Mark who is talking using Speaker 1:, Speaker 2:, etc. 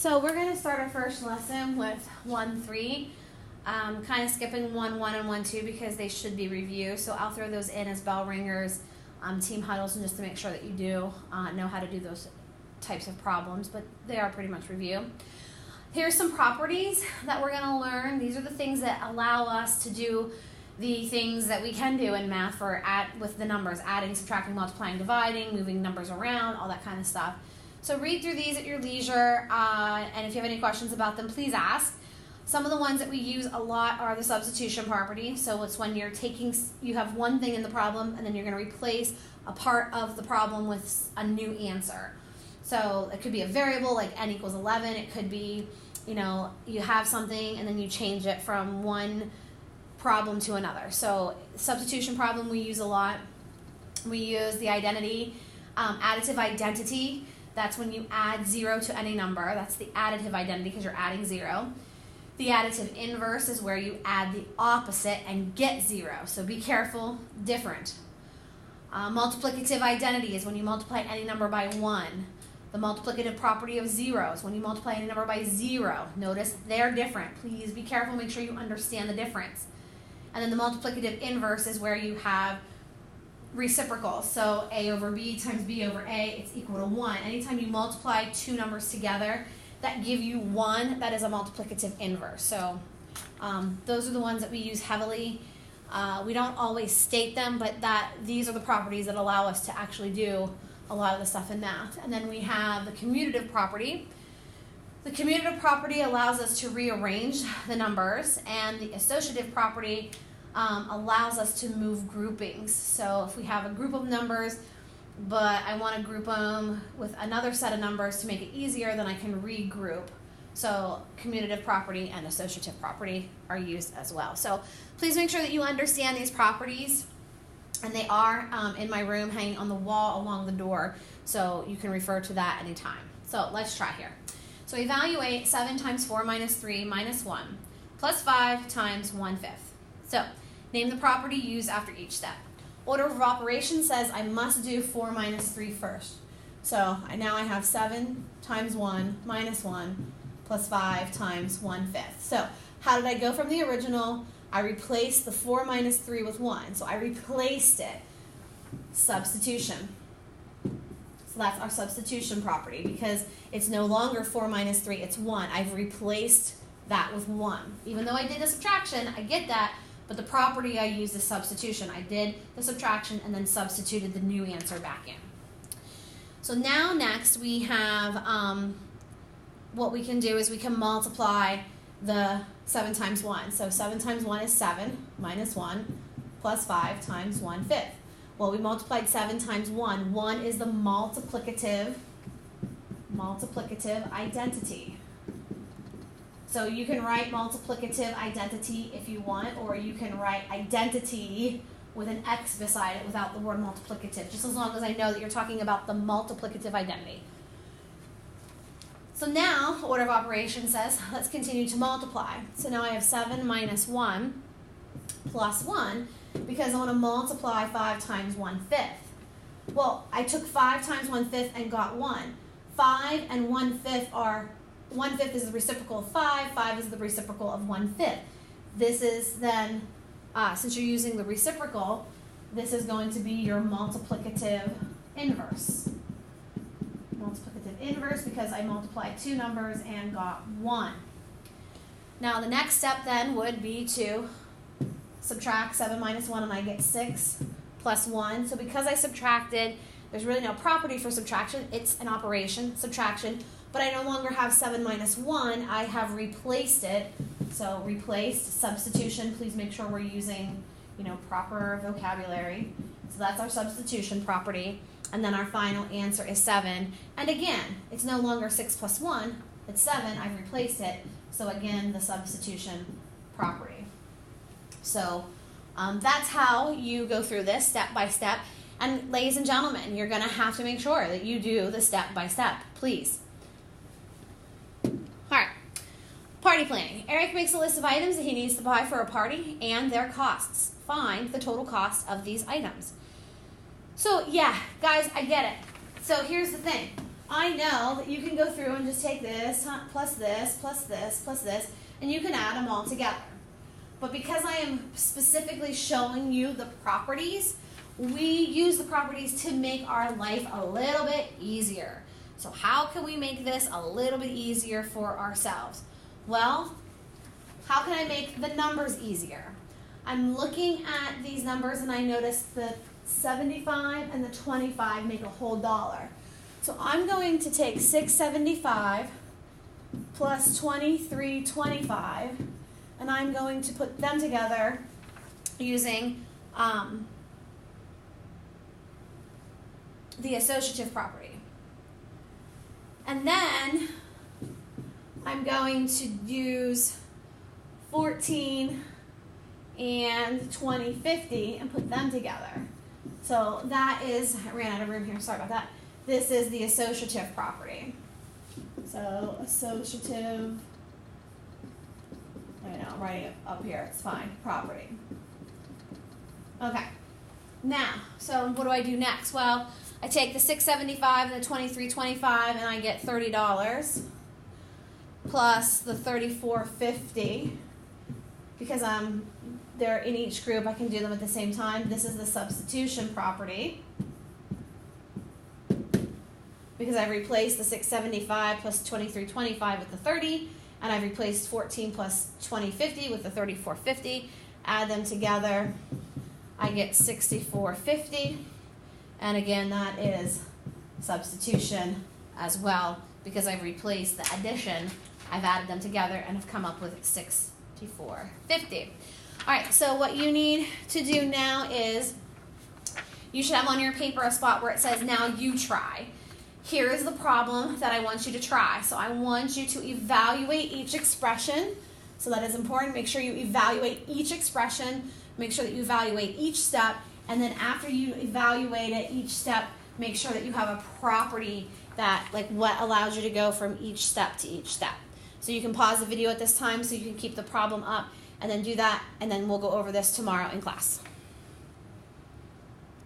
Speaker 1: So we're going to start our first lesson with 1-3, kind of skipping 1-1 and 1-2 because they should be review. So I'll throw those in as bell ringers, team huddles, and just to make sure that you do know how to do those types of problems, but they are pretty much review. Here's some properties that we're going to learn. These are the things that allow us to do the things that we can do in math with the numbers, adding, subtracting, multiplying, dividing, moving numbers around, all that kind of stuff. So read through these at your leisure, and if you have any questions about them, please ask. Some of the ones that we use a lot are the substitution property. So it's when you have one thing in the problem, and then you're going to replace a part of the problem with a new answer. So it could be a variable like n equals 11. It could be, you have something and then you change it from one problem to another. So substitution problem we use a lot. We use the identity, additive identity. That's when you add 0 to any number. That's the additive identity because you're adding 0. The additive inverse is where you add the opposite and get 0. So be careful, different. Multiplicative identity is when you multiply any number by 1. The multiplicative property of 0 is when you multiply any number by 0. Notice they're different. Please be careful, make sure you understand the difference. And then the multiplicative inverse is where you have reciprocals. So a over b times b over a, it's equal to 1. Anytime you multiply two numbers together that give you 1, that is a multiplicative inverse. So those are the ones that we use heavily. We don't always state them, but these are the properties that allow us to actually do a lot of the stuff in math. And then we have the commutative property. The commutative property allows us to rearrange the numbers, and the associative property allows us to move groupings. So if we have a group of numbers, but I want to group them with another set of numbers to make it easier, then I can regroup. So commutative property and associative property are used as well. So please make sure that you understand these properties. And they are in my room hanging on the wall along the door, so you can refer to that anytime. So let's try here. So evaluate 7 times 4 minus 3 minus 1 plus 5 times 1/5. So name the property used after each step. Order of operation says I must do 4 minus 3 first. So now I have 7 times 1 minus 1 plus 5 times 1/5. So how did I go from the original? I replaced the 4 minus 3 with 1. So I replaced it. Substitution. So that's our substitution property because it's no longer 4 minus 3, it's 1. I've replaced that with 1. Even though I did the subtraction, I get that, but the property I used is substitution. I did the subtraction and then substituted the new answer back in. So now next we have what we can do is we can multiply the 7 times 1. So 7 times 1 is 7 minus 1 plus 5 times 1/5. Well, we multiplied 7 times 1. 1 is the multiplicative identity. So you can write multiplicative identity if you want, or you can write identity with an X beside it without the word multiplicative, just as long as I know that you're talking about the multiplicative identity. So now, order of operation says, let's continue to multiply. So now I have 7 minus 1 plus 1 because I want to multiply 5 times 1/5. Well, I took 5 times 1/5 and got 1. 5 and 1/5 are, 1/5 is the reciprocal of 5, 5 is the reciprocal of 1/5. This is then, since you're using the reciprocal, this is going to be your multiplicative inverse. Multiplicative inverse because I multiplied two numbers and got 1. Now the next step then would be to subtract 7 minus 1 and I get 6 plus 1. So because I subtracted, there's really no property for subtraction. It's an operation, subtraction, but I no longer have 7 minus 1. I have replaced it. So replaced, substitution. Please make sure we're using, proper vocabulary. So that's our substitution property. And then our final answer is 7. And again, it's no longer 6 plus 1, it's 7. I've replaced it. So again, the substitution property. So that's how you go through this step by step. And ladies and gentlemen, you're going to have to make sure that you do the step by step, please. All right. Party planning. Eric makes a list of items that he needs to buy for a party and their costs. Find the total cost of these items. So yeah, guys, I get it. So here's the thing. I know that you can go through and just take this, plus this, plus this, plus this, and you can add them all together. But because I am specifically showing you the properties, we use the properties to make our life a little bit easier. So how can we make this a little bit easier for ourselves? Well, how can I make the numbers easier? I'm looking at these numbers and I notice the 75 and the 25 make a whole dollar. So I'm going to take 675 plus 2325 and I'm going to put them together using the associative property. And then I'm going to use 14 and 2050 and put them together. So that is, I ran out of room here, sorry about that. This is the associative property. So associative, I know, I'm writing it up here, it's fine, property. Okay, now, so what do I do next? Well, I take the 675 and the 2325 and I get $30 plus the 3450 because they're in each group, I can do them at the same time. This is the substitution property because I've replaced the 675 plus 2325 with the 30 and I've replaced 14 plus 2050 with the 3450. Add them together, I get 6450. And again, that is substitution as well because I've replaced the addition. I've added them together and have come up with 6450. All right, so what you need to do now is you should have on your paper a spot where it says, now you try. Here is the problem that I want you to try. So I want you to evaluate each expression. So that is important. Make sure you evaluate each expression. Make sure that you evaluate each step. And then after you evaluate it, each step, make sure that you have a property that, like, what allows you to go from each step to each step. So you can pause the video at this time so you can keep the problem up and then do that, and then we'll go over this tomorrow in class.